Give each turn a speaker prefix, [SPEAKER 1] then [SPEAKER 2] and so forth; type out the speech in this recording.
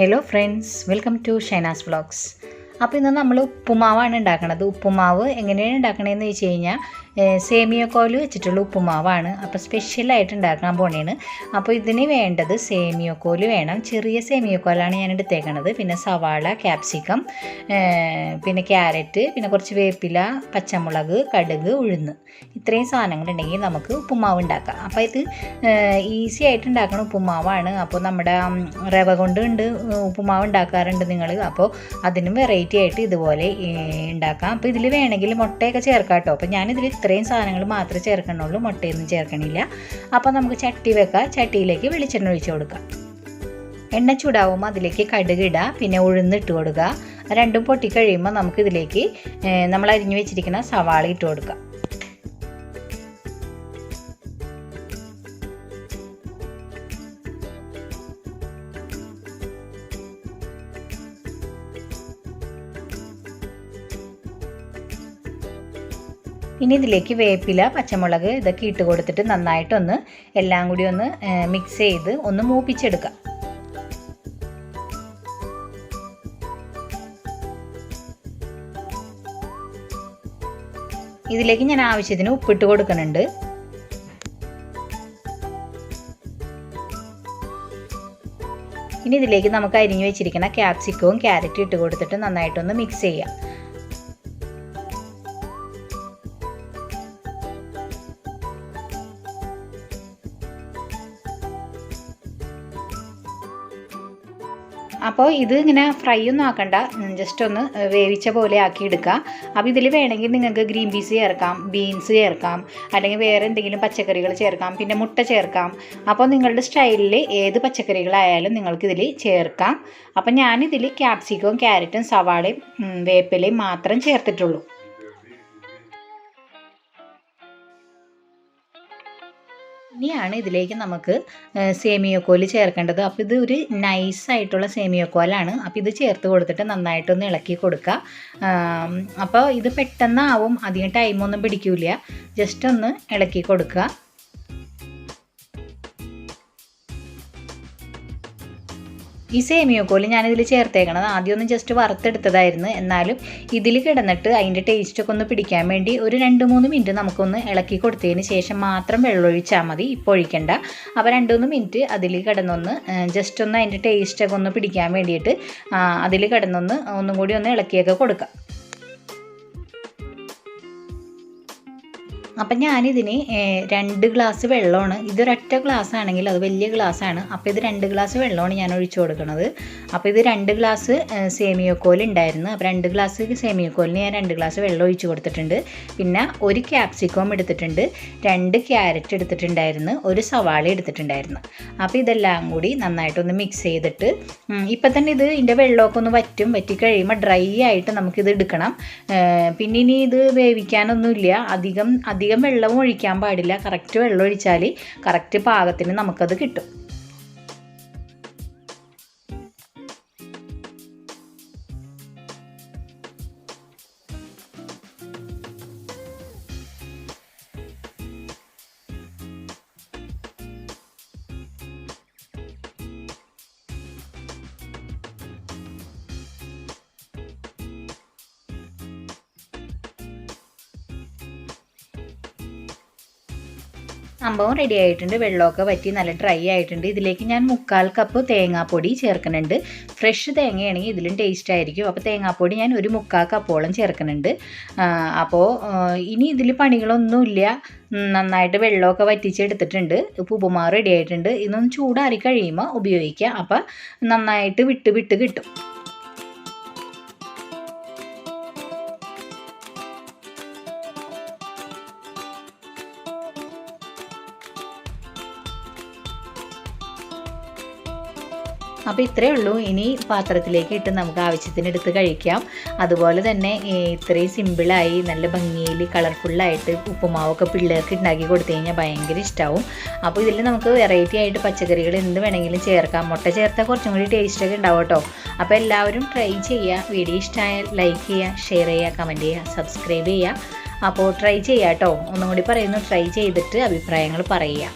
[SPEAKER 1] Hello friends, welcome to Shaina's vlogs. അപ്പോൾ ഇന്ന് നമ്മൾ ഉപ്പുമാവാണ് ഉണ്ടാക്കുന്നത്. ഉപ്പുമാവ് എങ്ങനെയാണ് ഉണ്ടാക്കണതെന്ന് വെച്ച് കഴിഞ്ഞാൽ സേമിയക്കോല് വെച്ചിട്ടുള്ള ഉപ്പുമാവാണ്. അപ്പോൾ സ്പെഷ്യലായിട്ട് ഉണ്ടാക്കാൻ പോണേണ്. അപ്പോൾ ഇതിന് വേണ്ടത് സേമിയക്കോല് വേണം. ചെറിയ സേമിയക്കോലാണ് ഞാൻ എടുത്തേക്കണത്. പിന്നെ സവാള, ക്യാപ്സിക്കം, പിന്നെ ക്യാരറ്റ്, പിന്നെ കുറച്ച് വേപ്പില, പച്ചമുളക്, കടുക്, ഉഴുന്ന്, ഇത്രയും സാധനങ്ങളുണ്ടെങ്കിൽ നമുക്ക് ഉപ്പുമാവ് ഉണ്ടാക്കാം. അപ്പോൾ ഇത് ഈസി ആയിട്ട് ഉണ്ടാക്കുന്ന ഉപ്പുമാവാണ്. അപ്പോൾ നമ്മുടെ റവ കൊണ്ട് ഉപ്പുമാവ് ഉണ്ടാക്കാറുണ്ട് നിങ്ങൾ. അപ്പോൾ അതിനും വെറൈറ്റി ആയിട്ട് ഇതുപോലെ ഉണ്ടാക്കാം. അപ്പോൾ ഇതിൽ വേണമെങ്കിൽ മുട്ടയൊക്കെ ചേർക്കാം കേട്ടോ. അപ്പോൾ ഞാനിതിൽ ഇത്രയും സാധനങ്ങൾ മാത്രമേ ചേർക്കണുള്ളൂ, മുട്ടയൊന്നും ചേർക്കണില്ല. അപ്പോൾ നമുക്ക് ചട്ടി വെക്കാം. ചട്ടിയിലേക്ക് വെളിച്ചെണ്ണ ഒഴിച്ച് കൊടുക്കാം. എണ്ണ ചൂടാവുമ്പോൾ അതിലേക്ക് കടുക് ഇടുക, പിന്നെ ഉഴുന്നിട്ട് കൊടുക്കുക. രണ്ടും പൊട്ടിക്കഴിയുമ്പോൾ നമുക്കിതിലേക്ക് നമ്മൾ അരിഞ്ഞു വെച്ചിരിക്കുന്ന സവാള ഇട്ട് കൊടുക്കാം. ഇനി ഇതിലേക്ക് വേപ്പില, പച്ചമുളക് ഇതൊക്കെ ഇട്ട് കൊടുത്തിട്ട് നന്നായിട്ടൊന്ന് എല്ലാം കൂടി ഒന്ന് മിക്സ് ചെയ്ത് ഒന്ന് മൂപ്പിച്ചെടുക്കാം. ഇതിലേക്ക് ഞാൻ ആവശ്യത്തിന് ഉപ്പിട്ട് കൊടുക്കുന്നുണ്ട്. ഇനി ഇതിലേക്ക് നമുക്ക് അരിഞ്ഞു വെച്ചിരിക്കുന്ന ക്യാപ്സിക്കവും ക്യാരറ്റും ഇട്ട് കൊടുത്തിട്ട് നന്നായിട്ടൊന്ന് മിക്സ് ചെയ്യാം. അപ്പോൾ ഇത് ഇങ്ങനെ ഫ്രൈ ഒന്നും ആക്കണ്ട, ജസ്റ്റ് ഒന്ന് വേവിച്ച പോലെ ആക്കി എടുക്കുക. അപ്പോൾ ഇതിൽ വേണമെങ്കിൽ നിങ്ങൾക്ക് ഗ്രീൻ പീസ് ചേർക്കാം, ബീൻസ് ചേർക്കാം, അല്ലെങ്കിൽ വേറെ എന്തെങ്കിലും പച്ചക്കറികൾ ചേർക്കാം, പിന്നെ മുട്ട ചേർക്കാം. അപ്പോൾ നിങ്ങളുടെ സ്റ്റൈലിൽ ഏത് പച്ചക്കറികളായാലും നിങ്ങൾക്കിതിൽ ചേർക്കാം. അപ്പോൾ ഞാനിതിൽ ക്യാപ്സിക്കവും ക്യാരറ്റും സവാളയും വേപ്പിലയും മാത്രം ചേർത്തിട്ടുള്ളൂ. ഇനിയാണ് ഇതിലേക്ക് നമുക്ക് സേമിയക്കോല് ചേർക്കേണ്ടത്. അപ്പോൾ ഇത് ഒരു നൈസായിട്ടുള്ള സേമിയക്കോലാണ്. അപ്പോൾ ഇത് ചേർത്ത് കൊടുത്തിട്ട് നന്നായിട്ടൊന്ന് ഇളക്കി കൊടുക്കുക. അപ്പോൾ ഇത് പെട്ടെന്നാവും, അധികം ടൈമൊന്നും പിടിക്കില്ല. ജസ്റ്റ് ഒന്ന് ഇളക്കി കൊടുക്കുക. ഈ സേമിയക്കോല് ഞാനിതിൽ ചേർത്തേക്കണത് ആദ്യമൊന്നും ജസ്റ്റ് വറുത്തെടുത്തതായിരുന്നു. എന്നാലും ഇതിൽ കിടന്നിട്ട് അതിൻ്റെ ടേസ്റ്റൊക്കെ ഒന്ന് പിടിക്കാൻ വേണ്ടി ഒരു 2-3 മിനിറ്റ് നമുക്കൊന്ന് ഇളക്കി കൊടുത്തതിന് ശേഷം മാത്രം വെള്ളം ഒഴിച്ചാൽ മതി. ഇപ്പോൾ ഒഴിക്കണ്ട. അപ്പോൾ 2-3 മിനിറ്റ് അതിൽ കിടന്നൊന്ന് ജസ്റ്റ് ഒന്ന് അതിൻ്റെ ടേസ്റ്റൊക്കെ ഒന്ന് പിടിക്കാൻ വേണ്ടിയിട്ട് അതിൽ കിടന്നൊന്ന് ഒന്നും കൂടി ഒന്ന് ഇളക്കിയൊക്കെ കൊടുക്കാം. അപ്പം ഞാനിതിന് 2 ഗ്ലാസ് വെള്ളമാണ്, ഇതൊരൊറ്റ ഗ്ലാസ് ആണെങ്കിൽ അത് വലിയ ഗ്ലാസ്സാണ്. അപ്പോൾ ഇത് 2 ഗ്ലാസ് വെള്ളമാണ് ഞാൻ ഒഴിച്ചു കൊടുക്കുന്നത്. അപ്പോൾ ഇത് 2 ഗ്ലാസ് സേമിയക്കോല് ഉണ്ടായിരുന്നു. അപ്പോൾ 2 ഗ്ലാസ് സേമിയക്കോലിന് ഞാൻ 2 ഗ്ലാസ് വെള്ളം ഒഴിച്ച് കൊടുത്തിട്ടുണ്ട്. പിന്നെ ഒരു ക്യാപ്സിക്കം എടുത്തിട്ടുണ്ട്, 2 ക്യാരറ്റ് എടുത്തിട്ടുണ്ടായിരുന്നു, ഒരു സവാള എടുത്തിട്ടുണ്ടായിരുന്നു. അപ്പോൾ ഇതെല്ലാം കൂടി നന്നായിട്ടൊന്ന് മിക്സ് ചെയ്തിട്ട് ഇപ്പം തന്നെ ഇതിൻ്റെ വെള്ളമൊക്കെ ഒന്ന് വറ്റി കഴിയുമ്പോൾ ഡ്രൈ ആയിട്ട് നമുക്കിത് എടുക്കണം. പിന്നെ ഇനി ഇത് വേവിക്കാനൊന്നുമില്ല, അധികം വെള്ളം ഒഴിക്കാൻ പാടില്ല. കറക്റ്റ് വെള്ളം ഒഴിച്ചാൽ കറക്റ്റ് പാകത്തിന് നമുക്കത് കിട്ടും. സംഭവം റെഡി ആയിട്ടുണ്ട്. വെള്ളമൊക്കെ വറ്റി നല്ല ഡ്രൈ ആയിട്ടുണ്ട്. ഇതിലേക്ക് ഞാൻ 3/4 കപ്പ് തേങ്ങാപ്പൊടി ചേർക്കുന്നുണ്ട്. ഫ്രഷ് തേങ്ങയാണെങ്കിൽ ഇതിലും ടേസ്റ്റ് ആയിരിക്കും. അപ്പോൾ തേങ്ങാപ്പൊടി ഞാൻ ഒരു 3/4 കപ്പോളം ചേർക്കുന്നുണ്ട്. അപ്പോൾ ഇനി ഇതിൽ പണികളൊന്നുമില്ല. നന്നായിട്ട് വെള്ളമൊക്കെ വറ്റിച്ചെടുത്തിട്ടുണ്ട്. ഉപ്പുമാവ് റെഡി ആയിട്ടുണ്ട്. ഇതൊന്ന് ചൂടാറി കഴിയുമ്പോൾ ഉപയോഗിക്കുക. അപ്പോൾ നന്നായിട്ട് വിട്ട് കിട്ടും. അപ്പോൾ ഇത്രയേ ഉള്ളൂ. ഇനി പാത്രത്തിലേക്ക് ഇട്ട് നമുക്ക് ആവശ്യത്തിന് എടുത്ത് കഴിക്കാം. അതുപോലെ തന്നെ ഇത്രയും സിമ്പിളായി നല്ല ഭംഗിയിൽ കളർഫുള്ളായിട്ട് ഉപ്പുമാവൊക്കെ പിള്ളേർക്ക് ഉണ്ടാക്കി കൊടുത്തു കഴിഞ്ഞാൽ ഭയങ്കര ഇഷ്ടമാവും. അപ്പോൾ ഇതിൽ നമുക്ക് വെറൈറ്റി ആയിട്ട് പച്ചക്കറികൾ എന്ത് വേണമെങ്കിലും ചേർക്കാം. മുട്ട ചേർത്താൽ കുറച്ചും കൂടി ടേസ്റ്റൊക്കെ ഉണ്ടാവും കേട്ടോ. അപ്പോൾ എല്ലാവരും ട്രൈ ചെയ്യുക. വീഡിയോ ഇഷ്ടമായാൽ ലൈക്ക് ചെയ്യുക, ഷെയർ ചെയ്യുക, കമൻറ്റ് ചെയ്യുക, സബ്സ്ക്രൈബ് ചെയ്യുക. അപ്പോൾ ട്രൈ ചെയ്യാം കേട്ടോ. ഒന്നും കൂടി പറയുന്നു, ട്രൈ ചെയ്തിട്ട് അഭിപ്രായങ്ങൾ പറയുക.